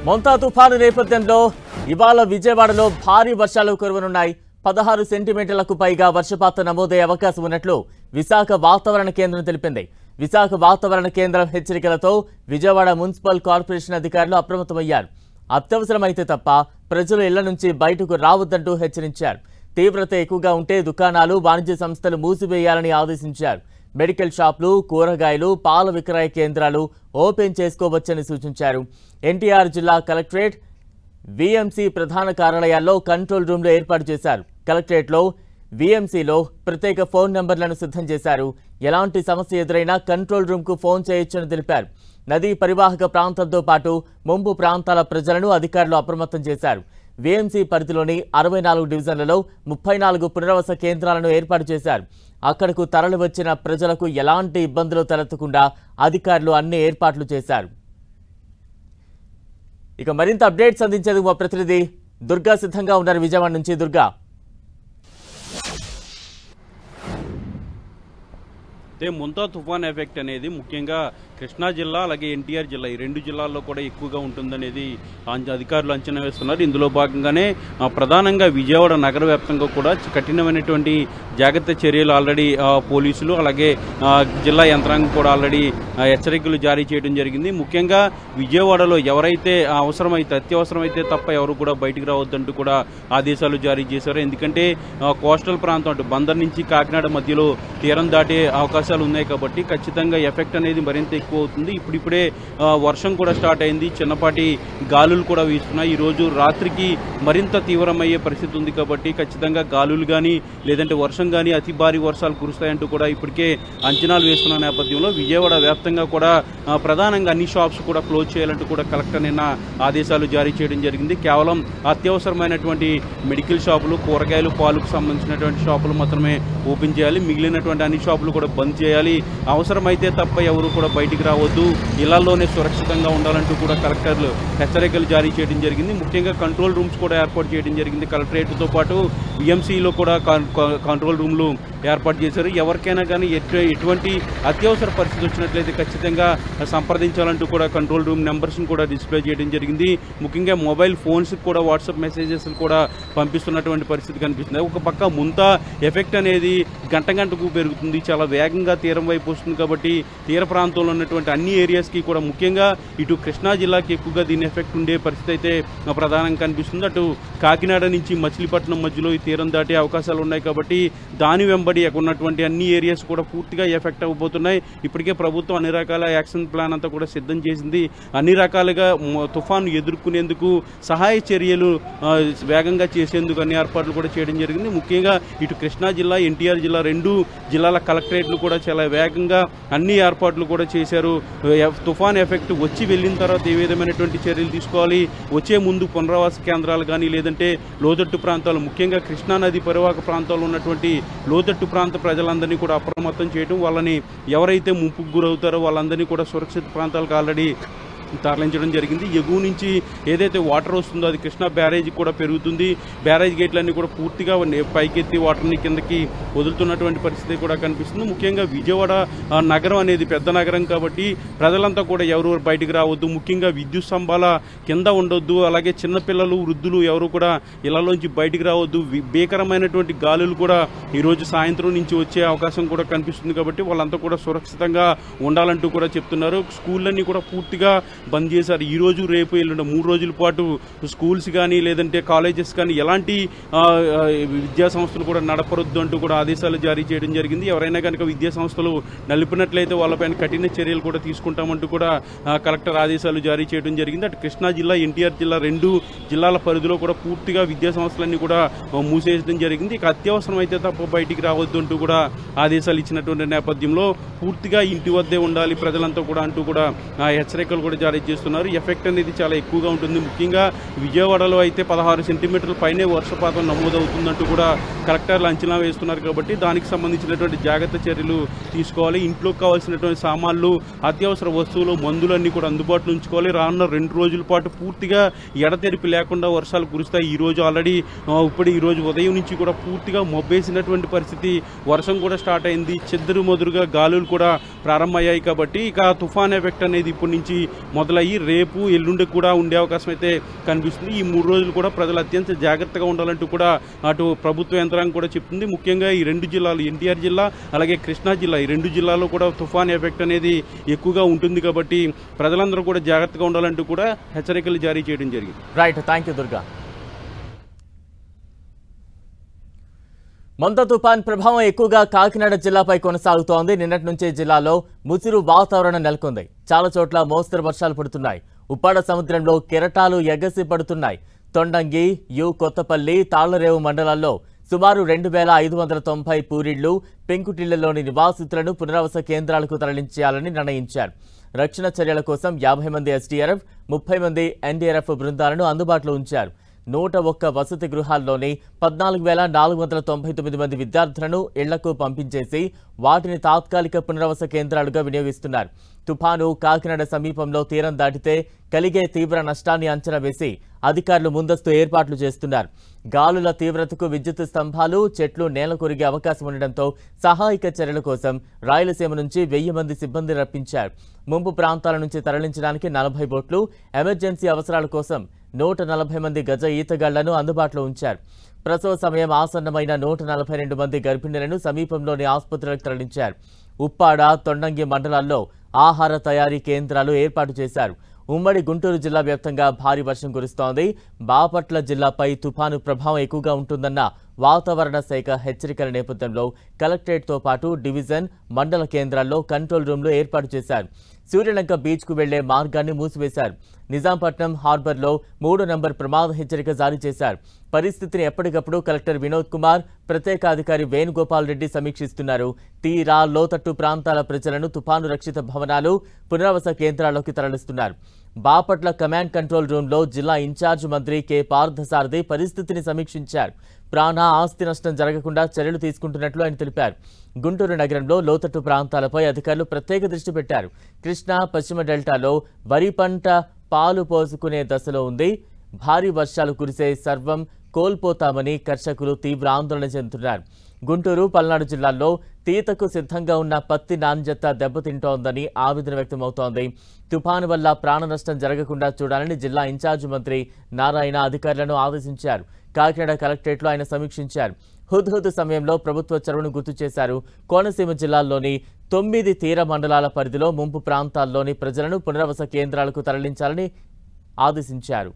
మొంతా తుఫాను నేపథ్యంలో ఇవాళ విజయవాడలో భారీ వర్షాలు కురవనున్నాయి. 16 సెంటీమీటర్లకు పైగా వర్షపాతం నమోదయ్యే అవకాశం ఉన్నట్లు విశాఖ వాతావరణ కేంద్రం తెలిపింది. విశాఖ వాతావరణ కేంద్రం హెచ్చరికలతో విజయవాడ మున్సిపల్ కార్పొరేషన్ అధికారులు అప్రమత్తమయ్యారు. అత్యవసరమైతే తప్ప ప్రజలు ఇళ్ల నుంచి బయటకు రావద్దంటూ హెచ్చరించారు. తీవ్రత ఎక్కువగా ఉంటే దుకాణాలు, వాణిజ్య సంస్థలు మూసివేయాలని ఆదేశించారు. మెడికల్ షాపులు, కూరగాయలు, పాల విక్రయ కేంద్రాలు ఓపెన్ చేసుకోవచ్చని సూచించారు. ఎన్టీఆర్ జిల్లా కలెక్టరేట్, వీఎంసీ ప్రధాన కార్యాలయాల్లో కంట్రోల్ రూమ్లు ఏర్పాటు చేశారు. కలెక్టరేట్లో, వీఎంసీలో ప్రత్యేక ఫోన్ నంబర్లను సిద్ధం చేశారు. ఎలాంటి సమస్య ఎదురైనా కంట్రోల్ రూమ్కు ఫోన్ చేయొచ్చని తెలిపారు. నదీ పరివాహక ప్రాంతంతో పాటు ముంపు ప్రాంతాల ప్రజలను అధికారులు అప్రమత్తం చేశారు. వీఎంసీ పరిధిలోని 64 డివిజన్లలో 34 పునరావాస కేంద్రాలను ఏర్పాటు చేశారు. అక్కడకు తరలివచ్చిన ప్రజలకు ఎలాంటి ఇబ్బందులు తలెత్తకుండా అధికారులు అన్ని ఏర్పాట్లు చేశారు. ఇక మరింత అప్డేట్స్ అందించేందుకు మా ప్రతినిధి దుర్గా సిద్ధంగా ఉన్నారు. విజయవాడ నుంచి దుర్గా. మొంతా తుఫాన్ ఎఫెక్ట్ అనేది ముఖ్యంగా కృష్ణా జిల్లా అలాగే ఎన్టీఆర్ జిల్లా ఈ రెండు జిల్లాల్లో కూడా ఎక్కువగా ఉంటుందనేది అధికారులు అంచనా వేస్తున్నారు. ఇందులో భాగంగానే ప్రధానంగా విజయవాడ నగర వ్యాప్తంగా కూడా కఠినమైనటువంటి జాగ్రత్త చర్యలు ఆల్రెడీ పోలీసులు అలాగే జిల్లా యంత్రాంగం కూడా ఆల్రెడీ హెచ్చరికలు జారీ చేయడం జరిగింది. ముఖ్యంగా విజయవాడలో ఎవరైతే అత్యవసరమైతే తప్ప ఎవరు కూడా బయటికి రావద్దంటూ కూడా ఆదేశాలు జారీ చేశారు. ఎందుకంటే కోస్టల్ ప్రాంతం అటు బందర్ నుంచి కాకినాడ మధ్యలో తీరం దాటే అవకాశాలు ఉన్నాయి కాబట్టి ఖచ్చితంగా ఎఫెక్ట్ అనేది మరింత ఎక్కువ అవుతుంది. ఇప్పుడిప్పుడే వర్షం కూడా స్టార్ట్ అయింది, చిన్నపాటి గాలులు కూడా వీస్తున్నాయి. ఈరోజు రాత్రికి మరింత తీవ్రమయ్యే పరిస్థితి ఉంది కాబట్టి ఖచ్చితంగా గాలులు కానీ లేదంటే వర్షం కానీ అతి భారీ వర్షాలు కురుస్తాయంటూ కూడా ఇప్పటికే అంచనాలు వేస్తున్న నేపథ్యంలో విజయవాడ వ్యాప్తంగా కూడా ప్రధానంగా అన్ని షాప్స్ కూడా క్లోజ్ చేయాలంటూ కూడా కలెక్టర్ నిన్న ఆదేశాలు జారీ చేయడం జరిగింది. కేవలం అత్యవసరమైనటువంటి మెడికల్ షాపులు, కూరగాయలు, పాలకు సంబంధించినటువంటి షాపులు మాత్రమే ఓపెన్ చేయాలి. మిగిలినటువంటి అన్ని షాపులు కూడా బంద్ చేయాలి. అవసరమైతే తప్ప ఎవరు కూడా బయటికి రావద్దు, ఇళ్లలోనే సురక్షితంగా ఉండాలంటూ కూడా కలెక్టర్లు హెచ్చరికలు జారీ చేయడం జరిగింది. ముఖ్యంగా కంట్రోల్ రూమ్స్ కూడా ఏర్పాటు చేయడం జరిగింది. కలెక్టరేట్తో పాటు బిఎంసీలో కూడా కంట్రోల్ రూమ్లు ఏర్పాటు చేశారు. ఎవరికైనా కానీ ఎటువంటి అత్యవసర పరిస్థితి వచ్చినట్లయితే ఖచ్చితంగా సంప్రదించాలంటూ కూడా కంట్రోల్ రూమ్ నెంబర్స్ని కూడా డిస్ప్లే చేయడం జరిగింది. ముఖ్యంగా మొబైల్ ఫోన్స్కి కూడా వాట్సాప్ మెసేజెస్ కూడా పంపిస్తున్నటువంటి పరిస్థితి కనిపిస్తుంది. ఒక పక్క ముంతా ఎఫెక్ట్ అనేది గంటకు పెరుగుతుంది, చాలా వేగంగా తీరం వైపు వస్తుంది కాబట్టి తీర ప్రాంతంలో ఉన్నటువంటి అన్ని ఏరియాస్కి కూడా ముఖ్యంగా ఇటు కృష్ణా జిల్లాకి ఎక్కువగా దీని ఎఫెక్ట్ ఉండే పరిస్థితి అయితే ప్రధానంగా కనిపిస్తుంది. అటు కాకినాడ నుంచి మచిలీపట్నం మధ్యలో ఈ తీరం దాటే అవకాశాలు ఉన్నాయి కాబట్టి దాని వెంబడి ఉన్నటువంటి అన్ని ఏరియాస్ కూడా పూర్తిగా ఎఫెక్ట్ అవ్వబోతున్నాయి. ఇప్పటికే ప్రభుత్వం అన్ని రకాల యాక్షన్ ప్లాన్ అంతా కూడా సిద్ధం చేసింది. అన్ని రకాలుగా తుఫాను ఎదుర్కొనేందుకు సహాయ చర్యలు వేగంగా చేసేందుకు అన్ని ఏర్పాట్లు కూడా చేయడం జరిగింది. ముఖ్యంగా ఇటు కృష్ణా జిల్లా, ఎన్టీఆర్ జిల్లా రెండు జిల్లాల కలెక్టరేట్లు కూడా చాలా వేగంగా అన్ని ఏర్పాట్లు కూడా చేశారు. తుఫాన్ ఎఫెక్ట్ వచ్చి వెళ్ళిన తర్వాత ఏ విధమైనటువంటి చర్యలు తీసుకోవాలి, వచ్చే ముందు పునరావాస కేంద్రాలు కానీ లేదంటే లోతట్టు ప్రాంతాలు, ముఖ్యంగా కృష్ణా నది పరివాహక ప్రాంతాల్లో ఉన్నటువంటి లోతట్టు ప్రాంత ప్రజలందరినీ కూడా అప్రమత్తం చేయడం, వాళ్ళని ఎవరైతే ముంపుకు గురవుతారో వాళ్ళందరినీ కూడా సురక్షిత ప్రాంతాలకు ఆల్రెడీ తరలించడం జరిగింది. ఎగువ నుంచి ఏదైతే వాటర్ వస్తుందో అది కృష్ణా బ్యారేజ్ కూడా పెరుగుతుంది. బ్యారేజ్ గేట్లన్నీ కూడా పూర్తిగా పైకెత్తి వాటర్ని కిందకి వదులుతున్నటువంటి పరిస్థితి కూడా కనిపిస్తుంది. ముఖ్యంగా విజయవాడ నగరం అనేది పెద్ద నగరం కాబట్టి ప్రజలంతా కూడా ఎవరు బయటికి రావద్దు, ముఖ్యంగా విద్యుత్ స్తంభాల కింద ఉండొద్దు, అలాగే చిన్నపిల్లలు, వృద్ధులు ఎవరు కూడా ఇళ్లలోంచి బయటికి రావద్దు. భీకరమైనటువంటి గాలులు కూడా ఈరోజు సాయంత్రం నుంచి వచ్చే అవకాశం కూడా కనిపిస్తుంది కాబట్టి వాళ్ళంతా కూడా సురక్షితంగా ఉండాలంటూ కూడా చెప్తున్నారు. స్కూళ్ళన్నీ కూడా పూర్తిగా బంద్ చేశారు. ఈ రోజు, రేపు, ఎల్లుండి 3 రోజుల పాటు స్కూల్స్ కానీ లేదంటే కాలేజెస్ కానీ ఎలాంటి విద్యా సంస్థలు కూడా నడపరొద్దు అంటూ కూడా ఆదేశాలు జారీ చేయడం జరిగింది. ఎవరైనా కనుక విద్యా సంస్థలు నలిపినట్లయితే వాళ్ళపైన కఠిన చర్యలు కూడా తీసుకుంటామంటూ కూడా కలెక్టర్ ఆదేశాలు జారీ చేయడం జరిగింది. అటు కృష్ణా జిల్లా, ఎన్టీఆర్ జిల్లా రెండు జిల్లాల పరిధిలో కూడా పూర్తిగా విద్యా సంస్థలన్నీ కూడా మూసేయడం జరిగింది. ఇక అత్యవసరం అయితే తప్ప బయటికి రావద్దు అంటూ కూడా ఆదేశాలు ఇచ్చినటువంటి నేపథ్యంలో పూర్తిగా ఇంటి వద్దే ఉండాలి ప్రజలంతా కూడా అంటూ కూడా హెచ్చరికలు కూడా జారీ చేస్తున్నారు. ఎఫెక్ట్ అనేది చాలా ఎక్కువగా ఉంటుంది. ముఖ్యంగా విజయవాడలో అయితే 16 సెంటీమీటర్ల పైనే వర్షపాతం నమోదవుతుందంటూ కూడా కలెక్టర్లు అంచనా వేస్తున్నారు కాబట్టి దానికి సంబంధించినటువంటి జాగ్రత్త చర్యలు తీసుకోవాలి. ఇంట్లోకి కావాల్సినటువంటి సామాన్లు, అత్యవసర వస్తువులు, మందులన్నీ కూడా అందుబాటులో ఉంచుకోవాలి. రానున్న 2 రోజుల పాటు పూర్తిగా ఎడతెరిపి లేకుండా వర్షాలు కురుస్తాయి. ఈ రోజు ఆల్రెడీ ఈ రోజు ఉదయం నుంచి కూడా పూర్తిగా మొబ్బేసినటువంటి పరిస్థితి, వర్షం కూడా స్టార్ట్ అయింది. చెదురు మొదురుగా గాలులు కూడా ప్రారంభమయ్యాయి కాబట్టి ఇక తుఫాన్ ఎఫెక్ట్ అనేది ఇప్పటి నుంచి మొదలయ్యి రేపు ఎల్లుండి కూడా ఉండే అవకాశం అయితే కనిపిస్తుంది. ఈ 3 రోజులు కూడా ప్రజలు అత్యంత జాగ్రత్తగా ఉండాలంటూ కూడా అటు ప్రభుత్వ యంత్రాంగం కూడా చెప్తుంది. ముఖ్యంగా ఈ 2 జిల్లాలు ఎన్టీఆర్ జిల్లా అలాగే కృష్ణా జిల్లా, ఈ 2 జిల్లాల్లో కూడా తుఫాన్ ఎఫెక్ట్ అనేది ఎక్కువగా ఉంటుంది కాబట్టి ప్రజలందరూ కూడా జాగ్రత్తగా ఉండాలంటూ కూడా హెచ్చరికలు జారీ చేయడం జరిగింది. Right, thank you Durga. Montha తుఫాన్ ప్రభావం ఎక్కువగా కాకినాడ జిల్లాపై కొనసాగుతోంది. నిన్నటి నుంచి జిల్లాలో ముసురు వాతావరణం నెలకొంది. చాలా చోట్ల మోస్తరు వర్షాలు పడుతున్నాయి. ఉప్పాడ సముద్రంలో కెరటాలు ఎగసి పడుతున్నాయి. తొండంగి, కొత్తపల్లి, తాళ్లరేవు మండలాల్లో సుమారు 2590 పూరిళ్లు, పెంకుటిళ్లలోని నివాసితులను పునరావాస కేంద్రాలకు తరలించాలని నిర్ణయించారు. రక్షణ చర్యల కోసం 50 మంది ఎస్డీఆర్ఎఫ్, 30 మంది ఎన్డీఆర్ఎఫ్ బృందాలను అందుబాటులో ఉంచారు. 101 వసతి గృహాల్లోని 14,499 మంది విద్యార్థులను ఇళ్లకు పంపించేసి వాటిని తాత్కాలిక పునరావాస కేంద్రాలుగా వినియోగిస్తున్నారు. తుఫాను కాకినాడ సమీపంలో తీరం దాటితే కలిగే తీవ్ర నష్టాన్ని అంచనా వేసి అధికారులు ముందస్తు ఏర్పాట్లు చేస్తున్నారు. గాలుల తీవ్రతకు విద్యుత్ స్తంభాలు, చెట్లు నేల కొరిగే అవకాశం ఉండడంతో సహాయక చర్యల కోసం రాయలసీమ నుంచి 1000 మంది సిబ్బంది రప్పించారు. ముంపు ప్రాంతాల నుంచి తరలించడానికి 40 బోట్లు, ఎమర్జెన్సీ అవసరాల కోసం 140 మంది గజ ఈతగాళ్లను అందుబాటులో ఉంచారు. ప్రసవ సమయం ఆసన్నమైన 142 మంది గర్భిణులను సమీపంలోని ఆసుపత్రులకు తరలించారు. ఉప్పాడ, తొండంగి మండలాల్లో ఆహార తయారీ కేంద్రాలు ఏర్పాటు చేశారు. ఉమ్మడి గుంటూరు జిల్లా వ్యాప్తంగా భారీ వర్షం కురుస్తోంది. బాపట్ల జిల్లాపై తుఫాను ప్రభావం ఎక్కువగా ఉంటుందన్న వాతావరణ శాఖ హెచ్చరికల నేపథ్యంలో కలెక్టరేట్తో పాటు డివిజన్, మండల కేంద్రాల్లో కంట్రోల్ రూమ్లు ఏర్పాటు చేశారు. సూర్యలంక బీచ్కు వెళ్లే మార్గాన్ని మూసివేశారు. నిజాంపట్నం హార్బర్లో 3వ నంబర్ ప్రమాద హెచ్చరిక జారీ చేశారు. పరిస్థితిని ఎప్పటికప్పుడు కలెక్టర్ వినోద్ కుమార్, ప్రత్యేక అధికారి వేణుగోపాల్ రెడ్డి సమీక్షిస్తున్నారు. తీరా, లోతట్టు ప్రాంతాల ప్రజలను తుఫాను రక్షిత భవనాలు, పునరావాస కేంద్రాల్లోకి తరలిస్తున్నారు. బాపట్ల కమాండ్ కంట్రోల్ రూమ్లో జిల్లా ఇన్ఛార్జ్ మంత్రి కె పార్థసారథి పరిస్థితిని సమీక్షించారు. ప్రాణ, ఆస్తి నష్టం జరగకుండా చర్యలు తీసుకుంటున్నట్లు ఆయన తెలిపారు. గుంటూరు నగరంలో లోతట్టు ప్రాంతాలపై అధికారులు ప్రత్యేక దృష్టి పెట్టారు. కృష్ణా, పశ్చిమ డెల్టాలో వరి పంట పాలు పోసుకునే దశలో ఉంది. భారీ వర్షాలు కురిసే సర్వం కోల్పోతామని కర్షకులు తీవ్ర ఆందోళన చెందుతున్నారు. గుంటూరు, పల్నాడు జిల్లాల్లో తీతకు సిద్ధంగా ఉన్న పత్తి నాణ్యత దెబ్బతింటోందని ఆవేదన వ్యక్తమవుతోంది. తుఫాను వల్ల ప్రాణ నష్టం జరగకుండా చూడాలని జిల్లా ఇన్ఛార్జ్ మంత్రి నారాయణ అధికారులను ఆదేశించారు. కాకినాడ కలెక్టరేట్లో ఆయన సమీక్షించారు. హుద్హుద్ సమయంలో ప్రభుత్వ చొరవను గుర్తు చేశారు. కోనసీమ జిల్లాల్లోని 9 తీర మండలాల పరిధిలో ముంపు ప్రాంతాల్లోని ప్రజలను పునరావాస కేంద్రాలకు తరలించాలని ఆదేశించారు.